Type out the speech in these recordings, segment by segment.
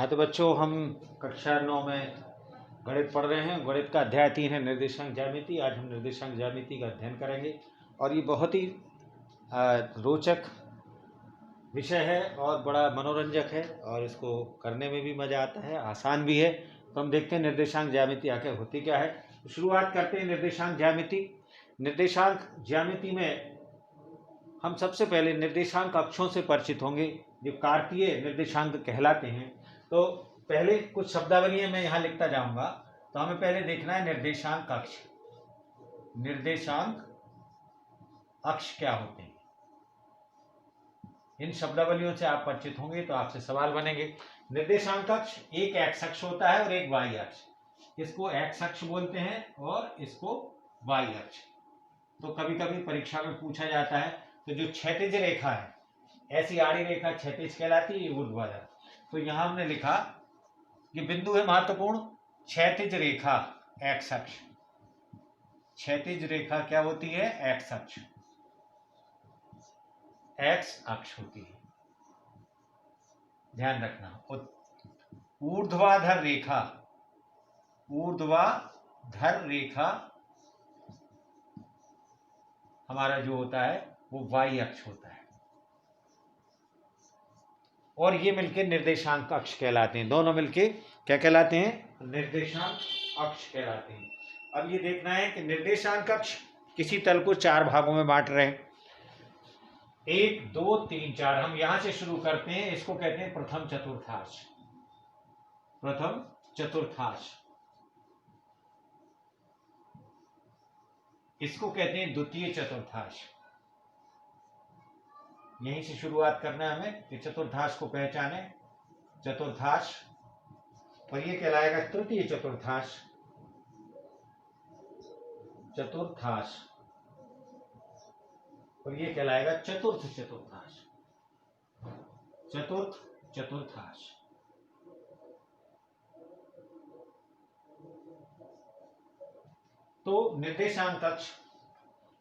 हाँ तो बच्चों, हम कक्षा 9 में गणित पढ़ रहे हैं। गणित का अध्याय 3 है निर्देशांक ज्यामिति। आज हम निर्देशांक ज्यामिति का अध्ययन करेंगे और ये बहुत ही रोचक विषय है और बड़ा मनोरंजक है और इसको करने में भी मज़ा आता है, आसान भी है। तो हम देखते हैं निर्देशांक ज्यामिति आखिर होती क्या है। तो शुरुआत करते हैं निर्देशांक ज्यामिति। निर्देशांक ज्यामिति में हम सबसे पहले निर्देशांक अक्षों से परिचित होंगे, जो कार्तीय निर्देशांक कहलाते हैं। तो पहले कुछ शब्दावली मैं यहाँ लिखता जाऊंगा। तो हमें पहले देखना है निर्देशांक अक्ष। निर्देशांक अक्ष क्या होते हैं, इन शब्दावलियों से आप परिचित होंगे तो आपसे सवाल बनेंगे। निर्देशांक अक्ष एक एक्स अक्ष होता है और एक वाई अक्ष। इसको एक्स अक्ष बोलते हैं और इसको वाई अक्ष। तो कभी कभी परीक्षा में पूछा जाता है, तो जो क्षैतिज रेखा है, ऐसी आड़ी रेखा क्षैतिज कहलाती है, ये ऊर्ध्वाधर। तो यहां हमने लिखा कि बिंदु है महत्वपूर्ण, क्षैतिज रेखा एक्स अक्ष। क्षैतिज रेखा क्या होती है? एक्स अक्ष। एक्स अक्ष होती है, ध्यान रखना। ऊर्ध्वाधर रेखा, ऊर्ध्वाधर रेखा हमारा जो होता है वो वाई अक्ष होता है। और ये मिलके निर्देशांक अक्ष कहलाते हैं। दोनों मिलके क्या कहलाते हैं? निर्देशांक अक्ष कहलाते हैं। अब ये देखना है कि निर्देशांक अक्ष किसी तल को 4 भागों में बांट रहे हैं। 1 2 3 4। हम यहां से शुरू करते हैं। इसको कहते हैं प्रथम चतुर्थांश। प्रथम चतुर्थांश। इसको कहते हैं द्वितीय चतुर्थांश। यहीं से शुरुआत करना है हमें कि चतुर्थांश को पहचाने। चतुर्थांश, और ये कहलाएगा तृतीय चतुर्थांश। चतुर्थांश, और ये कहलाएगा चतुर्थ चतुर्थांश। चतुर्थ चतुर्थांश। तो निर्देशांक अक्ष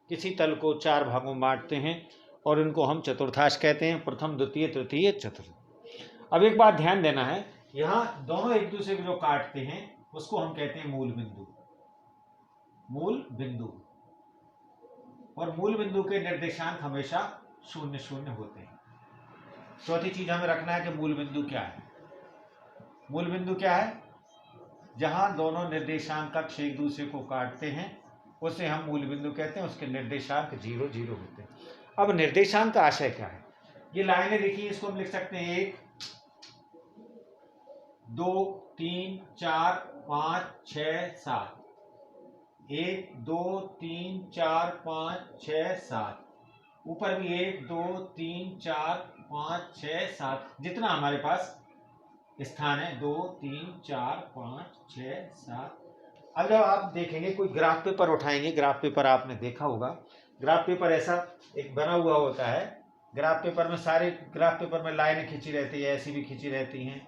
किसी तल को 4 भागों में बांटते हैं और इनको हम चतुर्थांश कहते हैं। प्रथम, द्वितीय, तृतीय, चतुर्थ। अब एक बात ध्यान देना है, यहाँ दोनों एक दूसरे को जो काटते हैं उसको हम कहते हैं मूल बिंदु। मूल बिंदु। और मूल बिंदु के निर्देशांक हमेशा 0 0 होते हैं। चौथी चीज हमें रखना है कि मूल बिंदु क्या है। मूल बिंदु क्या है? जहां दोनों निर्देशांक अक्ष एक दूसरे को काटते हैं उसे हम मूल बिंदु कहते हैं। उसके निर्देशांक 0 0 होते हैं। अब निर्देशांक का आशय क्या है? ये लाइनें देखिए, इसको हम लिख सकते हैं 1 2 3 4 5 6 7। 1 2 3 4 5 6 7। ऊपर भी 1 2 3 4 5 6 7। जितना हमारे पास स्थान है, 2 3 4 5 6 7। अब जब आप देखेंगे, कोई ग्राफ पेपर उठाएंगे, ग्राफ पेपर आपने देखा होगा, ग्राफ पेपर ऐसा एक बना हुआ होता है। ग्राफ पेपर में सारे ग्राफ पेपर में लाइनें खींची रहती है, ऐसी भी खींची रहती हैं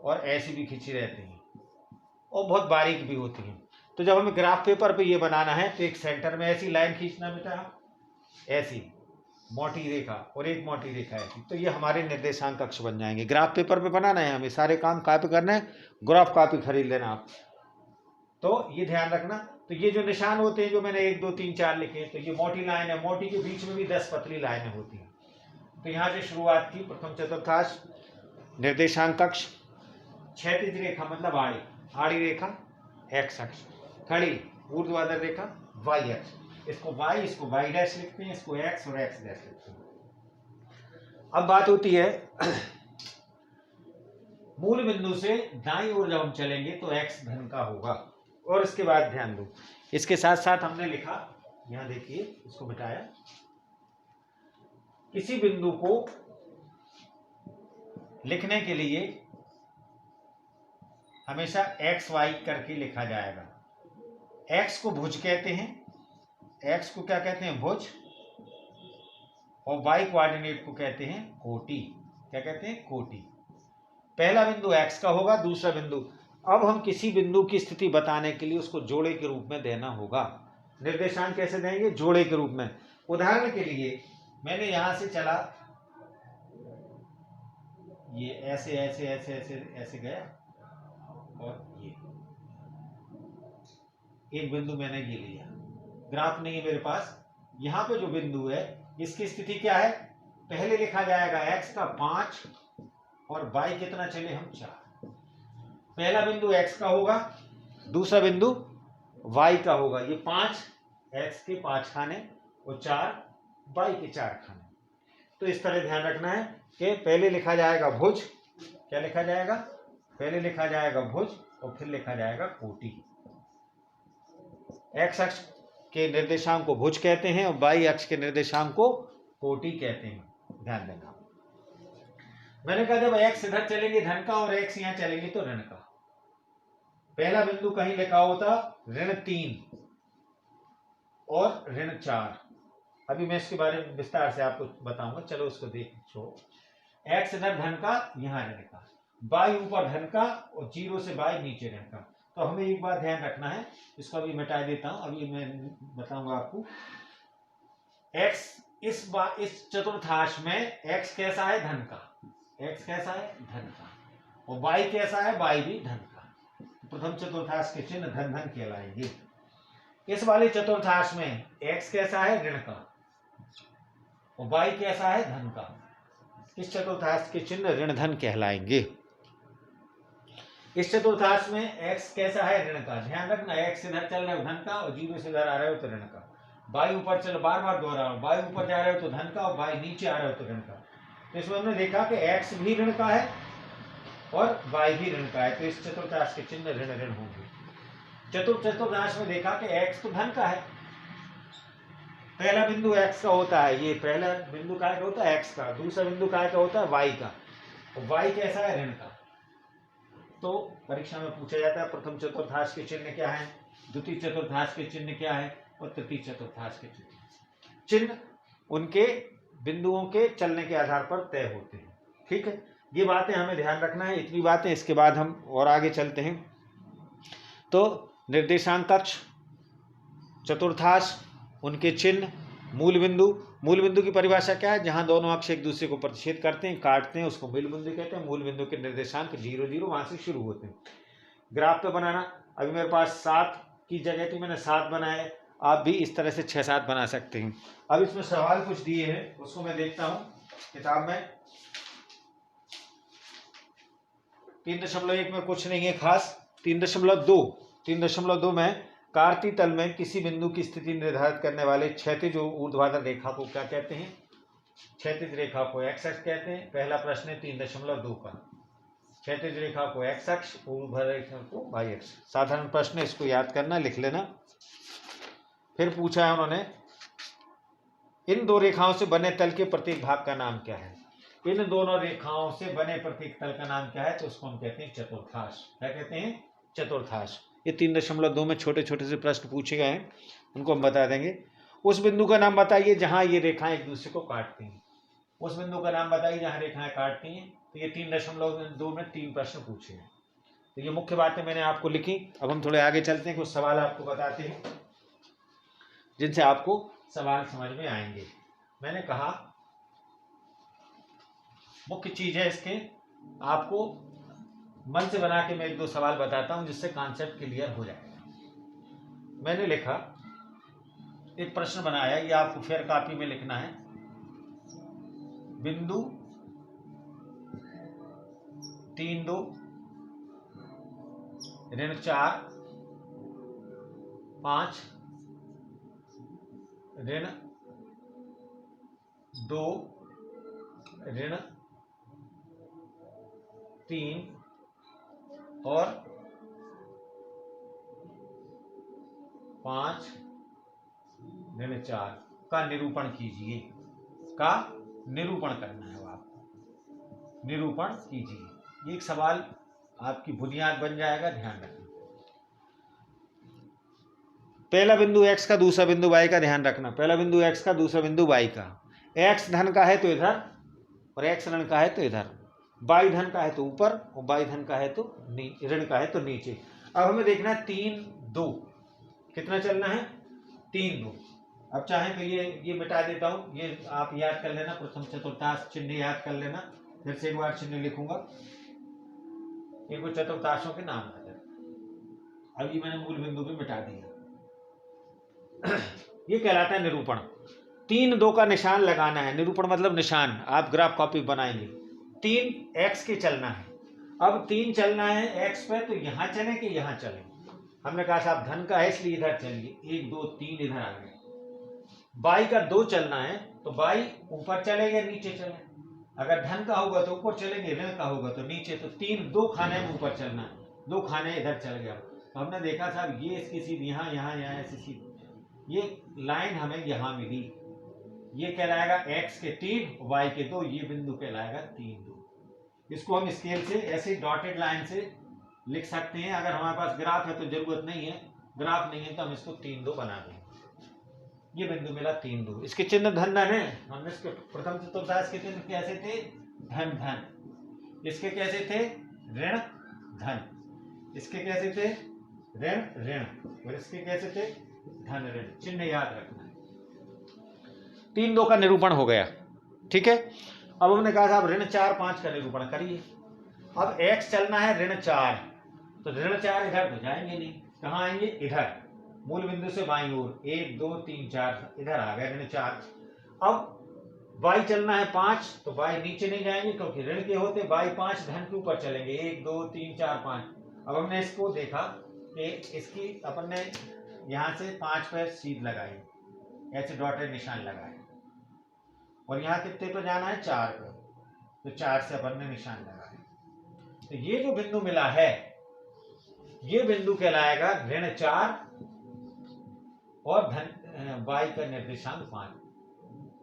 और ऐसी भी खींची रहती हैं और बहुत बारीक भी होती हैं। तो जब हमें ग्राफ पेपर पे ये बनाना है तो एक सेंटर में ऐसी लाइन खींचना बेटा, ऐसी मोटी रेखा और एक मोटी रेखा ऐसी। तो ये हमारे निर्देशांक अक्ष बन जाएंगे। ग्राफ पेपर पे बनाना है हमें, सारे काम कहाँ पे करना है? ग्राफ कॉपी खरीद लेना आप। तो ये ध्यान रखना। तो ये जो निशान होते हैं, जो मैंने 1 2 3 4 लिखे, तो ये मोटी लाइन है। मोटी के बीच में भी 10 पतली लाइनें होती हैं। तो यहाँ से शुरुआत की। प्रथम चतुर्थांश, निर्देशांक अक्ष, क्षैतिज रेखा मतलब आड़ी, आड़ी रेखा एक्स अक्ष, खड़ी ऊर्ध्वाधर रेखा वाई अक्ष। इसको वाई, इसको वाई डैश लिखते हैं, इसको एक्स और एक्स डैश लिखते हैं। अब बात होती है मूल बिंदु से दाईं ओर जब हम चलेंगे तो एक्स धन का होगा। और इसके बाद ध्यान दो, इसके साथ साथ हमने लिखा, यहां देखिए, इसको मिटाया, किसी बिंदु को लिखने के लिए हमेशा एक्स वाई करके लिखा जाएगा। एक्स को भुज कहते हैं। एक्स को क्या कहते हैं? भुज। और वाई कोऑर्डिनेट को कहते हैं कोटि। क्या कहते हैं? कोटि। पहला बिंदु एक्स का होगा, दूसरा बिंदु। अब हम किसी बिंदु की स्थिति बताने के लिए उसको जोड़े के रूप में देना होगा। निर्देशांक कैसे देंगे? जोड़े के रूप में। उदाहरण के लिए मैंने यहां से चला ये ऐसे ऐसे ऐसे ऐसे ऐसे गया और ये एक बिंदु मैंने ये लिया, ग्राफ नहीं है मेरे पास। यहां पे जो बिंदु है इसकी स्थिति क्या है, पहले लिखा जाएगा x का 5 और y कितना चले हम 4। पहला बिंदु x का होगा, दूसरा बिंदु y का होगा। ये 5 x के 5 खाने और 4 y के 4 खाने। तो इस तरह ध्यान रखना है कि पहले लिखा जाएगा भुज, क्या लिखा जाएगा, पहले लिखा जाएगा भुज और फिर लिखा जाएगा कोटि। x अक्ष के निर्देशांक को भुज कहते हैं और y अक्ष के निर्देशांक को कोटि कहते हैं, ध्यान देना। मैंने कहा जब x इधर चलेंगे धन का और x यहां चलेंगे तो ऋण का। पहला बिंदु कहीं लिखा होता ऋण 3 और ऋण 4। अभी मैं इसके बारे में विस्तार से आपको बताऊंगा, चलो उसको देखो। x इधर धन का, यहाँ ऋण का, y ऊपर धन का और 0 से y नीचे ऋण का। तो हमें एक बात ध्यान रखना है, इसको अभी मिटा देता हूं, अभी मैं बताऊंगा आपको। x इस चतुर्थांश में x कैसा है, धन का, x कैसा है, धन का, और y कैसा है, y भी धन का। प्रथम चतुर्थांश के चिन्ह धन धन कहलाएंगे। इस वाले चतुर्थांश में x कैसा है, ऋण का, और y कैसा है, धन का। इस चतुर्थांश के चिन्ह ऋण धन कहलाएंगे। इस चतुर्थांश में x कैसा है, ऋण का। ध्यान रखना, x इधर चल रहे हो धन का और 0 से इधर आ रहे हो तो ऋण का। y ऊपर चल, बार बार दोहरा रहा हूं, y ऊपर जा रहे हो तो धन का और y नीचे आ रहे हो तो ऋण का। तो इसमें हमने देखा कि x भी ऋण का है और y भी ऋण का है, तो इस चतुर्थांश के चिन्ह ऋण ऋण होंगे। चतुर्थांश में देखा कि x तो धन का है, पहला बिंदु x का होता है, ये पहला बिंदु काय का होता है x का, दूसरा बिंदु काय का होता है y का, और y कैसा है, ऋण का। तो परीक्षा में पूछा जाता है प्रथम चतुर्थांश के चिन्ह क्या है, द्वितीय चतुर्थांश के चिन्ह क्या है और तृतीय चतुर्थांश के चिन्ह उनके बिंदुओं के चलने के आधार पर तय होते हैं। ठीक है, ये बातें हमें ध्यान रखना है, इतनी बातें। इसके बाद हम और आगे चलते हैं। तो निर्देशांक अक्ष, चतुर्थांश, उनके चिन्ह, मूल बिंदु की परिभाषा क्या है, जहां दोनों अक्ष एक दूसरे को प्रतिच्छेद करते हैं, काटते हैं, उसको मूल बिंदु कहते हैं। मूल बिंदु के निर्देशांक 0 0 वहां से शुरू होते हैं। ग्राफ पे बनाना, अभी मेरे पास 7 की जगह थी, मैंने 7 बनाए, आप भी इस तरह से 6-7 बना सकते हैं। अब इसमें सवाल कुछ दिए हैं, उसको मैं देखता हूँ किताब में। 3.1 में कुछ नहीं है खास। 3.2 में कार्तीय तल में किसी बिंदु की स्थिति निर्धारित करने वाले क्षैतिज और ऊर्ध्वाधर रेखा को क्या कहते हैं, क्षैतिज रेखा को x अक्ष कहते हैं। पहला प्रश्न है 3.2 का, क्षैतिज रेखा को x अक्ष, ऊर्ध्वाधर रेखा को y अक्ष। साधारण प्रश्न है, इसको याद करना, लिख लेना। फिर पूछा है उन्होंने, इन दो रेखाओं से बने तल के प्रत्येक भाग का नाम क्या है। इन दोनों रेखाओं से बने प्रत्येक तल का नाम क्या है, तो उसको हम कहते हैं चतुर्थांश। क्या कहते हैं, चतुर्थांश। ये 3.2 में छोटे छोटे से प्रश्न पूछे गए हैं, उनको हम बता देंगे। उस बिंदु का नाम बताइए जहां ये रेखाएं एक दूसरे को काटती हैं। उस बिंदु का नाम बताइए जहां रेखाएं काटती हैं। तो ये 3.2 में 3 प्रश्न पूछे हैं। तो ये मुख्य बातें मैंने आपको लिखी। अब हम थोड़े आगे चलते हैं, कुछ सवाल आपको बताते हैं जिनसे आपको सवाल समझ में आएंगे। मैंने कहा मुख्य चीज है इसके, आपको मन से बना के मैं 1-2 सवाल बताता हूं जिससे कॉन्सेप्ट क्लियर हो जाएगा। मैंने लिखा, एक प्रश्न बनाया, ये आपको फेयर कॉपी में लिखना है। बिंदु 3-2 ऋण 4 5 ऋण 2 ऋण 3 और 5 ऋण 4 का निरूपण कीजिए। का निरूपण करना है आपको, निरूपण कीजिए। ये एक सवाल आपकी बुनियाद बन जाएगा, ध्यान रखना। पहला बिंदु x का, दूसरा बिंदु y का, ध्यान रखना। पहला बिंदु x का, दूसरा बिंदु y का। x धन का है तो इधर और x ऋण का है तो इधर, y धन का है तो ऊपर और y धन का है तो ऋण का है तो नीचे। अब हमें देखना है 3-2 कितना चलना है, 3-2। अब चाहे तो ये मिटा देता हूं, ये आप याद कर लेना, प्रथम चतुर्थांश चिन्ह याद कर लेना। फिर से एक बार चिन्ह लिखूंगा, एक वो चतुर्थांशों के नाम आ जाए। अभी मैंने मूल बिंदु भी मिटा दिया। ये कहलाता है निरूपण। 3 2 का निशान लगाना है। निरूपण मतलब निशान। आप ग्राफ कॉपी बनाएंगे, 3 x के चलना है। अब 3 चलना है x पे, तो यहां चले कि यहां चले। हमने कहा साहब धन का है इसलिए इधर चलिए, 1 2 3 इधर आ गए। y का 2 चलना है, तो y ऊपर चलेगा नीचे चले। अगर धन का होगा तो ऊपर चलेंगे, ऋण का होगा तो नीचे। तो 3 2 खाने में ऊपर चलना है, 2 खाने इधर चल गया। तो हमने देखा साहब ये इसकी सीध यहाँ यहाँ यहाँ ऐसी सीध, ये लाइन हमें यहाँ मिली। ये कहलाएगा x के 3 y के 2, ये बिंदु कहलाएगा 3 2। इसको हम स्केल से ऐसे डॉटेड लाइन से लिख सकते हैं। अगर हमारे पास ग्राफ है तो जरूरत नहीं है, ग्राफ नहीं है तो हम इसको 3 2 बना देंगे। ये बिंदु मिला 3 2। इसके चिन्ह धन धन है। हमने इसके प्रथम चतुर्थांश के चिन्ह कैसे थे? धन धन। इसके कैसे थे? ऋण धन। इसके कैसे थे? ऋण ऋण। और इसके कैसे थे? धन ऋण। चिन्ह याद रखना है। 3 2 का निरूपण हो गया, ठीक है। अब हमने कहा साहब ऋण 4 5 का निरूपण करिए। अब x चलना है ऋण 4, तो ऋण 4 इधर तो जाएंगे नहीं, कहाँ आएंगे? इधर, मूल बिंदु से बाईं ओर। 1 2 3 4 इधर आ गए ऋण 4। अब y चलना है 5, तो y नीचे नहीं जाएंगे क्योंकि ऋण के होते। y 5 धन के ऊपर चलेंगे, 1 2 3 4 5। अब हमने इसको देखा कि इसकी अपन ने यहाँ से 5 पर सीध लगाई, ऐसे डॉटेड निशान लगाए, और यहाँ कितने पे जाना है? 4 पे, तो 4 से अपन ने निशान लगाए। तो ये जो बिंदु मिला है, ये बिंदु कहलाएगा ऋण 4 और धन y का निर्देशांक 5।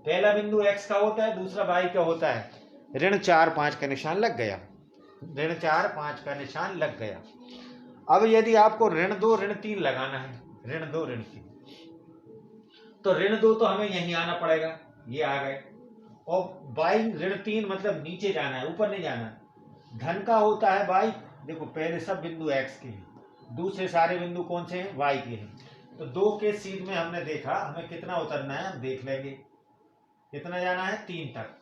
पहला बिंदु x का होता है, दूसरा y का होता है। ऋण 4 5 का निशान लग गया, ऋण 4 5 का निशान लग गया। अब यदि आपको ऋण 2 ऋण 3 लगाना है, ऋण 2 ऋण 3, तो ऋण 2 तो हमें यहीं आना पड़ेगा, ये आ गए। और y ऋण 3 मतलब नीचे जाना है, ऊपर नहीं जाना। धन का होता है y, देखो पहले सब बिंदु x के हैं, दूसरे सारे बिंदु कौन से हैं? y के हैं। तो 2 के सीध में हमने देखा हमें कितना उतरना है, हम देख लेंगे कितना जाना है, 3 तक।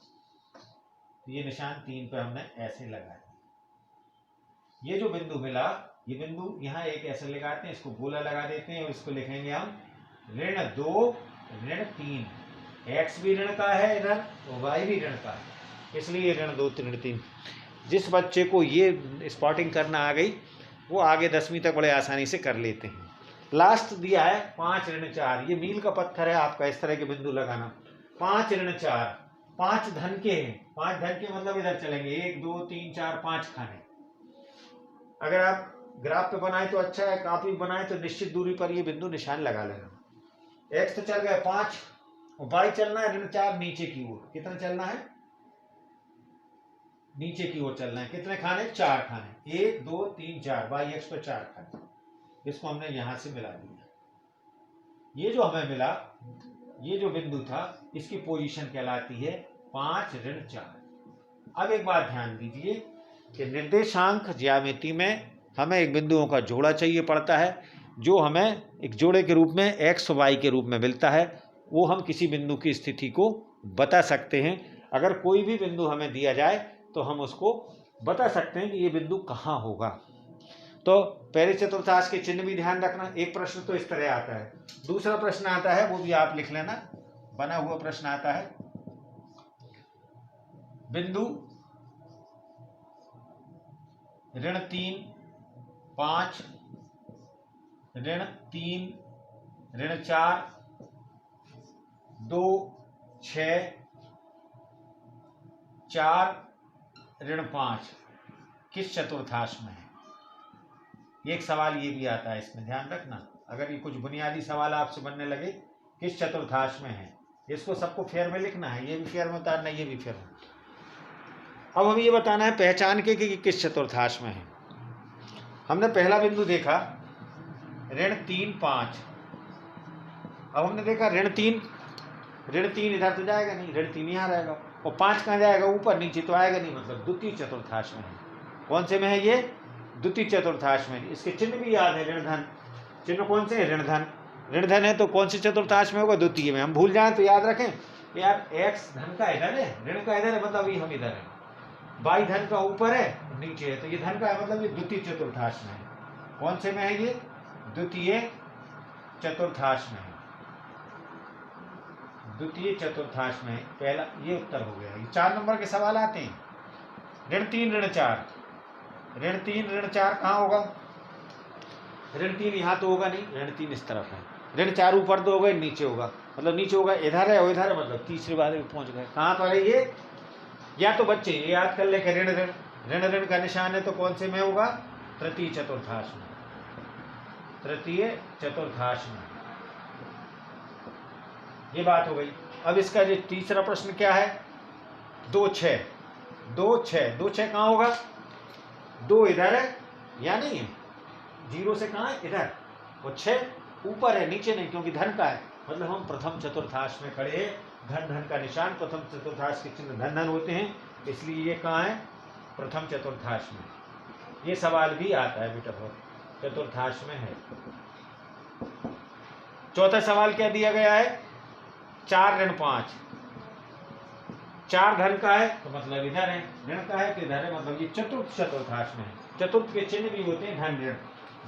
तो ये निशान 3 पे हमने ऐसे लगाया। ये जो बिंदु मिला, ये बिंदु यहाँ एक ऐसे लगाते हैं, इसको गोला लगा देते हैं और इसको लिखेंगे हम ऋण 2 ऋण 3। x भी ऋण का है इधर और y भी ऋण का है, इसलिए ऋण 2 ऋण 3। जिस बच्चे को ये स्पॉटिंग करना आ गई वो आगे 10वीं तक बड़े आसानी से कर लेते हैं। लास्ट दिया है 5 ऋण 4, ये मील का पत्थर है आपका, इस तरह के बिंदु लगाना। 5 ऋण 4, 5 धन के हैं, 5 धन के मतलब इधर चलेंगे, 1 2 3 4 5 खाने। अगर आप ग्राफ पे बनाए तो अच्छा है, कॉपी बनाए तो निश्चित दूरी पर ये बिंदु निशान लगा लेना। x तो चल गया 5 और y चलना है ऋण 4 नीचे की ओर। कितना चलना है? नीचे की ओर चलना है। कितने खाने? 4 खाने, 1 2 3 4, y x पर 4 खाने। इसको हमने यहां से मिला दिया। ये जो हमें मिला, ये जो बिंदु था, इसकी पोजीशन कहलाती है 5 ऋण 4। अब एक बात ध्यान दीजिए कि निर्देशांक ज्यामिति में हमें एक बिंदुओं का जोड़ा चाहिए पड़ता है, जो हमें एक जोड़े के रूप में x y के रूप में मिलता है। वो हम किसी बिंदु की स्थिति को बता सकते हैं। अगर कोई भी बिंदु हमें दिया जाए तो हम उसको बता सकते हैं कि ये बिंदु कहाँ होगा। तो पहले चतुर्थांश के चिन्ह भी ध्यान रखना। एक प्रश्न तो इस तरह आता है, दूसरा प्रश्न आता है, वो भी आप लिख लेना, बना हुआ प्रश्न आता है। बिंदु ऋण 3 5 ऋण 3 ऋण 4 2 6 4 ऋण 5 किस चतुर्थांश में है? एक सवाल ये भी आता है, इसमें ध्यान रखना। अगर ये कुछ बुनियादी सवाल आपसे बनने लगे, किस चतुर्थांश में है, इसको सबको फेयर में लिखना है। ये भी फेयर में उतारना, ये भी फेयर में। अब हमें ये बताना है पहचान के कि किस चतुर्थांश में है। हमने पहला बिंदु देखा ऋण 3 5। अब हमने देखा ऋण 3 इधर तो जाएगा नहीं, ऋण 3 यहाँ रहेगा, और 5 कहाँ जाएगा? ऊपर, नीचे तो आएगा नहीं, मतलब द्वितीय चतुर्थांश में है। कौन से में है ये? द्वितीय चतुर्थांश में। इसके चिन्ह भी याद है, ऋण धन। चिन्ह कौन से है? ऋण धन। ऋण धन है तो कौन से चतुर्थांश में होगा? द्वितीय में। हम भूल जाएं तो याद रखें यार, x धन का इधर है, ऋण का इधर है, मतलब ये हम इधर है। y धन का ऊपर है नीचे है, तो ये धन का है, मतलब ये द्वितीय चतुर्थांश में है। कौन से में है ये? द्वितीय चतुर्थांश में है, द्वितीय चतुर्थांश में। पहला ये उत्तर हो गया। ये 4 नंबर के सवाल आते हैं। ऋण 3 ऋण 4, ऋण 3 ऋण 4 कहाँ होगा? ऋण 3 यहाँ तो होगा नहीं, ऋण 3 इस तरफ है, ऋण 4 ऊपर 2 होगा, नीचे होगा, मतलब नीचे होगा इधर है और इधर है, मतलब तीसरे बार में पहुंच गए। कहाँ पर है ये? या तो बच्चे ये याद कर ले कि ऋण ऋण ऋण ऋण का निशान है, तो कौन से में होगा? तृतीय चतुर्थांश में, तृतीय चतुर्थांश में। ये बात हो गई। अब इसका जो तीसरा प्रश्न क्या है? 2 6, 2 6, 2 6 कहाँ होगा? 2 इधर है या नहीं है, 0 से कहाँ है? इधर, और 6 ऊपर है, नीचे नहीं, क्योंकि धन का है, मतलब हम प्रथम चतुर्थांश में खड़े हैं। धन धन का निशान, प्रथम चतुर्थांश के चिन्ह धन धन होते हैं, इसलिए ये कहाँ है? प्रथम चतुर्थांश में। ये सवाल भी आता है बेटा, बहुत चतुर्थांश में है। चौथा सवाल क्या दिया गया है? 4 ऋण 5, 4 धन का है तो मतलब इधर है, ऋण का है तो इधर है, मतलब ये चतुर्थ चतुर्थांश में है। चतुर्थ के चिन्ह भी होते हैं धन ऋण,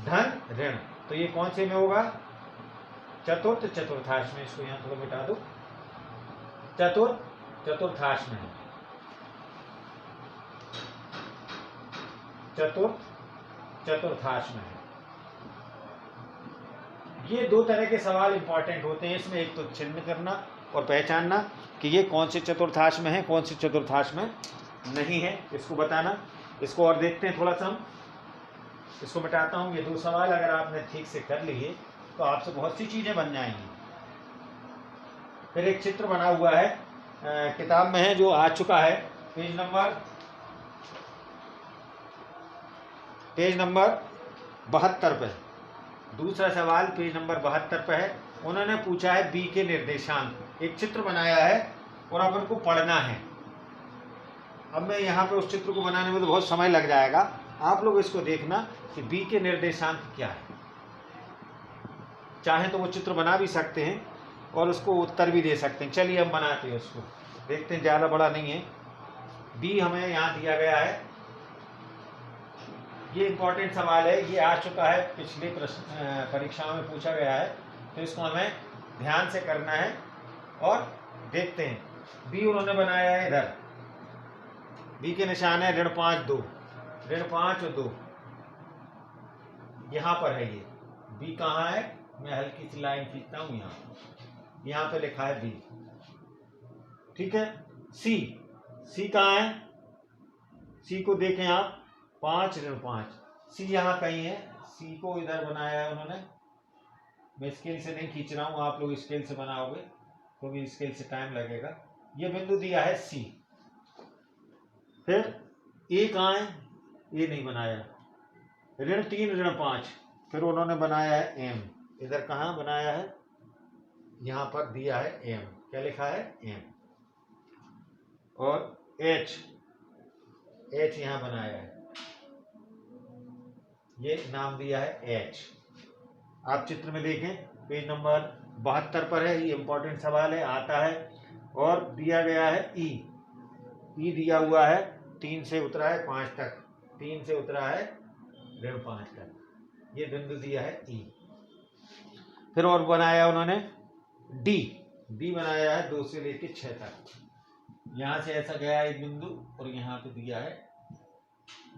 धन ऋण, तो ये कौन से में होगा? चतुर्थ चतुर्थांश में। इसको यहां थोड़ा मिटा दो, चतुर्थ चतुर्थांश में है, चतुर्थ चतुर्थांश में है। ये 2 तरह के सवाल इंपॉर्टेंट होते हैं इसमें, एक तो चिन्ह करना और पहचानना कि ये कौन से चतुर्थांश में है, कौन से चतुर्थांश में नहीं है, इसको बताना। इसको और देखते हैं थोड़ा सा हम, इसको मिटाता हूँ। ये 2 सवाल अगर आपने ठीक से कर लिए तो आपसे बहुत सी चीजें बन जाएंगी। फिर एक चित्र बना हुआ है, किताब में है, जो आ चुका है, पेज नंबर 72 पे। दूसरा सवाल पेज नंबर 72 पे है। उन्होंने पूछा है बी के निर्देशांक, एक चित्र बनाया है और अपन को पढ़ना है। अब मैं यहाँ पे उस चित्र को बनाने में तो बहुत समय लग जाएगा, आप लोग इसको देखना कि बी के निर्देशांक क्या है। चाहे तो वो चित्र बना भी सकते हैं और उसको उत्तर भी दे सकते हैं। चलिए हम बनाते हैं उसको, देखते हैं, ज़्यादा बड़ा नहीं है। बी हमें यहाँ दिया गया है, ये इंपॉर्टेंट सवाल है, ये आ चुका है, पिछली प्रश्न परीक्षाओं में पूछा गया है, तो इसको हमें ध्यान से करना है और देखते हैं। बी उन्होंने बनाया है इधर, बी के निशान है ऋण 5 2, ऋण 5 और 2 यहाँ पर है। ये बी कहाँ है? मैं हल्की सी लाइन खींचता हूँ, यहाँ पे लिखा है बी, ठीक है। सी, सी कहाँ है? सी को देखें आप, 5 ऋण 5, सी यहाँ कहीं है, सी को इधर बनाया है उन्होंने। मैं स्केल से नहीं खींच रहा हूँ, आप लोग स्केल से बनाओगे क्योंकि स्केल से टाइम लगेगा। ये बिंदु दिया है सी। फिर ए कहाँ है? ए नहीं बनाया। ऋण 3 ऋण 5, फिर उन्होंने बनाया है एम, इधर कहाँ बनाया है? यहाँ पर दिया है एम, क्या लिखा है? एम। और एच, एच यहाँ बनाया है, ये नाम दिया है एच। आप चित्र में देखें, पेज नंबर 72 पर है, ये इंपॉर्टेंट सवाल है, आता है। और दिया गया है ई, ई दिया हुआ है 3 से उतरा है 5 तक, 3 से उतरा है ऋण 5 तक, ये बिंदु दिया है ई। फिर और बनाया उन्होंने डी, डी बनाया है 2 से लेकर 6 तक, यहां से ऐसा गया एक बिंदु और यहाँ पे दिया है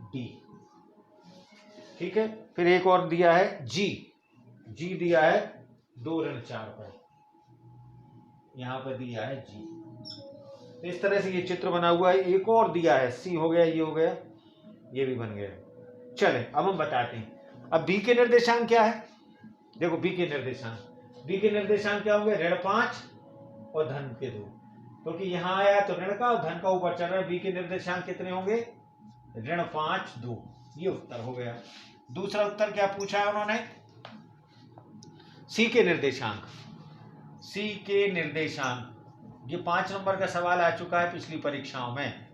डी, ठीक है। फिर एक और दिया है जी, जी दिया है 2 ऋण 4 पर, यहाँ पर दिया है जी। तो इस तरह से ये चित्र बना हुआ है। एक और दिया है सी, हो गया, ये हो गया, ये भी बन गया। चले अब हम बताते हैं। अब बी के निर्देशांक क्या है? देखो बी के निर्देशांक, बी के निर्देशांक क्या होंगे? ऋण 5 और धन के 2, क्योंकि यहाँ आया तो ऋण का और धन का ऊपर चल रहा है। बी के निर्देशांक कितने होंगे? ऋण 5 2, ये उत्तर हो गया। दूसरा उत्तर क्या पूछा है उन्होंने? सी के निर्देशांक, सी के निर्देशांक, ये 5 नंबर का सवाल आ चुका है पिछली परीक्षाओं में।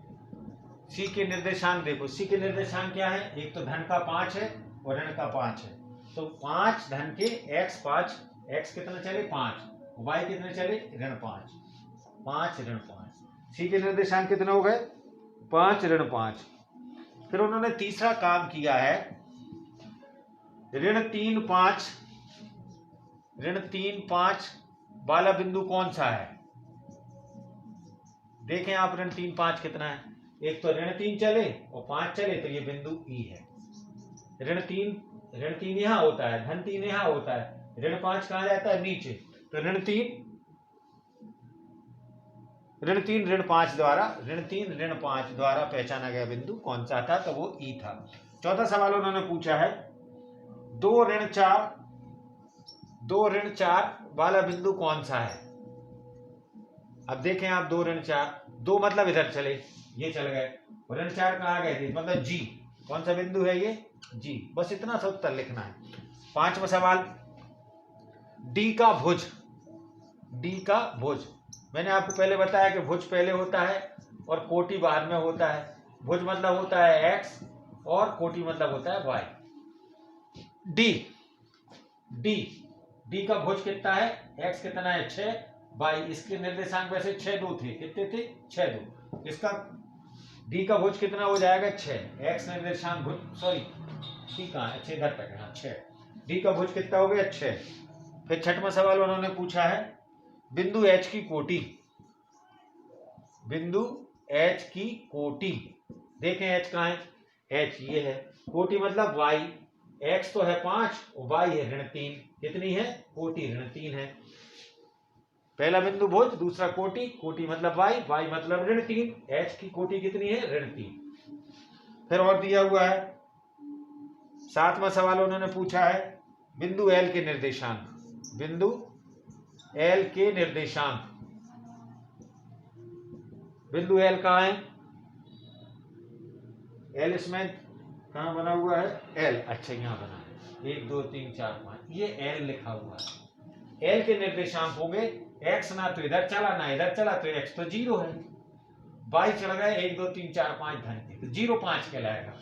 सी के निर्देशांक देखो, सी के निर्देशांक क्या है? एक तो धन का 5 है और ऋण का 5 है, तो 5 धन के x 5, x कितना चले? 5, y कितने चले? ऋण 5, 5 ऋण 5। सी के निर्देशांक कितने हो गए? 5 ऋण 5। फिर उन्होंने तीसरा काम किया है, ऋण 3 5 वाला बिंदु कौन सा है? देखें आप, ऋण 3 5 कितना है? एक तो ऋण 3 चले और 5 चले तो ये बिंदु ई है। ऋण 3 यहां होता है, धन 3 यहां होता है, ऋण 5 कहां जाता है? नीचे। तो ऋण 3 ऋण 5 द्वारा पहचाना गया बिंदु कौन सा था? तो वो ई था। चौथा सवाल उन्होंने पूछा है, 2 ऋण 4 वाला बिंदु कौन सा है? अब देखें आप, 2 ऋण 4, 2 मतलब इधर चले, ये चल गए, और ऋण 4 कहां गए थे? मतलब जी। कौन सा बिंदु है ये? जी। बस इतना सा उत्तर लिखना है। पांचवा सवाल, डी का भुज। मैंने आपको पहले बताया कि भुज पहले होता है और कोटि बाद में होता है। भुज मतलब होता है एक्स और कोटि मतलब होता है वाई। डी का भुज कितना है? एक्स कितना है? 6, वाई, इसके निर्देशांक वैसे 6 2 थे, कितने थे? 6 2। इसका डी का भुज कितना हो जाएगा? 6। एक्स निर्देशांक भुज, सॉरी डी कहां है? 6 इधर तक है, 6। डी का भुज कितना हो गया? 6। फिर छठवां सवाल उन्होंने पूछा है, बिंदु एच की कोटि। देखें एच कहां है? एच ये है, कोटि मतलब वाई, एक्स तो है 5 और वाई है ऋण 3। कितनी है? कोटि ऋण 3 है। पहला बिंदु भुज, दूसरा कोटि मतलब वाई, वाई मतलब ऋण 3, एच की कोटि कितनी है? ऋण 3। फिर और दिया हुआ है, सातवां सवाल उन्होंने पूछा है, बिंदु एल के निर्देशांक। बिंदु एल कहां है? एल इसमें कहां बना हुआ है? एल, अच्छा यहां बना है, 1 2 3 4 5, ये एल लिखा हुआ है। एल के निर्देशांक होंगे, एक्स ना तो इधर चला ना इधर चला, तो एक्स तो 0 है, वाई चल गए 1 2 3 4 5 धन के, तो 0 5 कहलाएगा।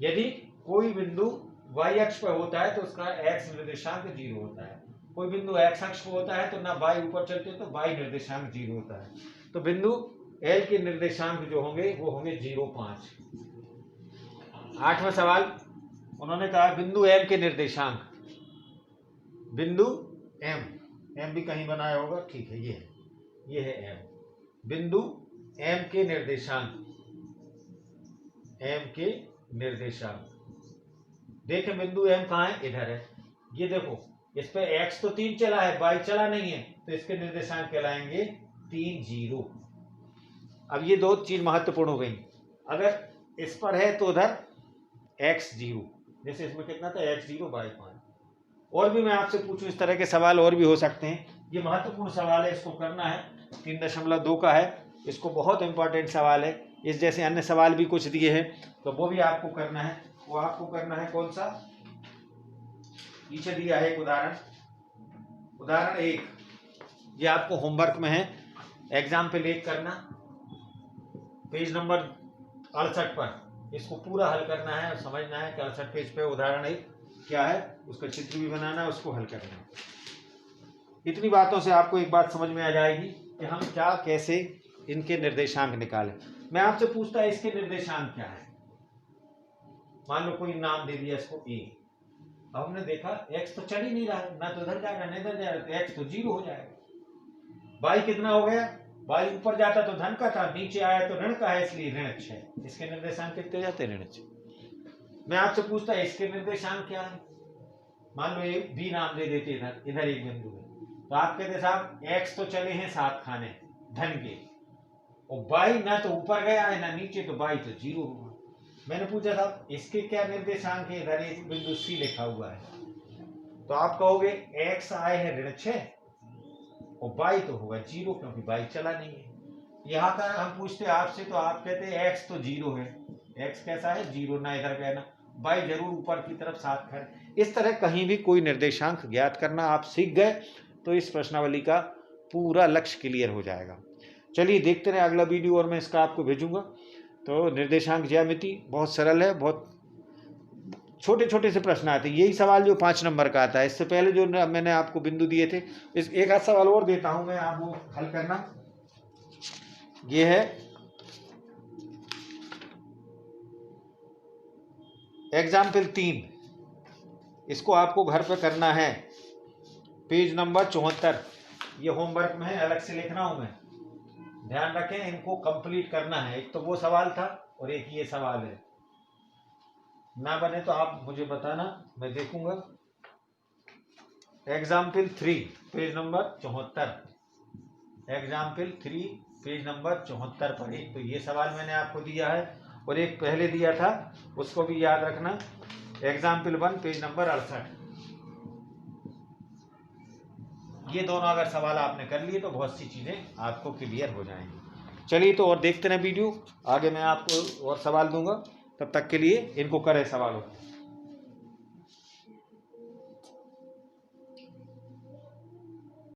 यदि कोई बिंदु वाई अक्ष पर होता है तो उसका एक्स निर्देशांक 0 होता है, कोई बिंदु एक्स अक्ष पर होता है तो ना वाई ऊपर चलते तो वाई निर्देशांक 0 होता है। तो बिंदु एल के निर्देशांक जो होंगे वो होंगे 0 5। आठवां सवाल उन्होंने कहा, बिंदु एम के निर्देशांक। बिंदु एम भी कहीं बनाया होगा, ठीक है, ये है एम। बिंदु एम के निर्देशांक। देखें बिंदु एम कहां है? इधर है। ये देखो, इस पे एक्स तो 3 चला है, वाई चला नहीं है, तो इसके निर्देशांक कहलाएंगे 3 0। अब ये दो चीज महत्वपूर्ण हो गई। अगर इस पर है तो उधर एक्स 0, जैसे इसमें कितना था? X 0 Y 5। और भी मैं आपसे पूछूं, इस तरह के सवाल और भी हो सकते हैं। ये महत्वपूर्ण सवाल है, इसको करना है। 3.2 का है, इसको बहुत इंपॉर्टेंट सवाल है। इस जैसे अन्य सवाल भी कुछ दिए हैं तो वो भी आपको करना है। वो आपको करना है कौन सा? पीछे दिया है एक उदाहरण 1, ये आपको होमवर्क में है, एग्जाम पे लेख करना, पेज नंबर 68 पर इसको पूरा हल करना है और समझना है कि 68 पेज पे उदाहरण 1 क्या है, उसका चित्र भी बनाना है, उसको हल करना है। इतनी बातों से आपको एक बात समझ में आ जाएगी कि हम क्या कैसे इनके निर्देशांक निकालें। मैं आपसे पूछता है, इसके निर्देशांक क्या है? मान लो कोई नाम दे दिया इसको ए। अब हमने देखा एक्स तो चल ही नहीं रहा है, ना तो इधर जाएगा ना इधर जाएगा, तो एक्स तो 0 हो जाएगा। वाई कितना हो गया? वाई ऊपर जाता तो धन का था, नीचे आया तो ऋण का है, इसलिए ऋण 6। इसके निर्देशांक कितने जाते हैं? ऋण 6। मैं आपसे पूछता है, इसके निर्देशांक क्या है? मान लो ये बी नाम दे देते, इधर एक बिंदु है, तो आप कहते साहब एक्स तो चले हैं 7 खाने धन के, और वाई ना तो ऊपर गया है ना नीचे, तो वाई तो 0 होगा। मैंने पूछा था इसके क्या निर्देशांक है? इधर एक बिंदु सी लिखा हुआ है, तो आप कहोगे एक्स आए हैं ऋण 6 और वाई तो होगा 0, क्योंकि वाई चला नहीं है। यहाँ का हम पूछते आपसे तो आप कहते हैं एक्स तो 0 है, एक्स कैसा है? 0, ना इधर गया ना, वाई जरूर ऊपर की तरफ 7 खड़े। इस तरह कहीं भी कोई निर्देशांक ज्ञात करना आप सीख गए तो इस प्रश्नावली का पूरा लक्ष्य क्लियर हो जाएगा। चलिए देखते रहे अगला वीडियो, और मैं इसका आपको भेजूंगा। तो निर्देशांक ज्यामिति बहुत सरल है, बहुत छोटे छोटे से प्रश्न आते हैं। यही सवाल जो 5 नंबर का आता है, इससे पहले जो मैंने आपको बिंदु दिए थे, इस एक आध सवाल और देता हूं मैं, आप वो हल करना। ये है एग्जाम्पल 3, इसको आपको घर पे करना है, पेज नंबर 74। ये होमवर्क में है, अलग से लिख रहा हूं मैं, ध्यान रखें, इनको कंप्लीट करना है। एक तो वो सवाल था और एक ये सवाल है। ना बने तो आप मुझे बताना, मैं देखूंगा। Example 3 page number 74, example 3 page number 74 पर एक तो ये सवाल मैंने आपको दिया है और एक पहले दिया था, उसको भी याद रखना। Example 1 page number 68। ये दोनों अगर सवाल आपने कर लिए तो बहुत सी चीजें आपको क्लियर हो जाएंगी। चलिए तो और देखते रहें वीडियो, आगे मैं आपको और सवाल दूंगा, तब तक के लिए इनको करें सवालों।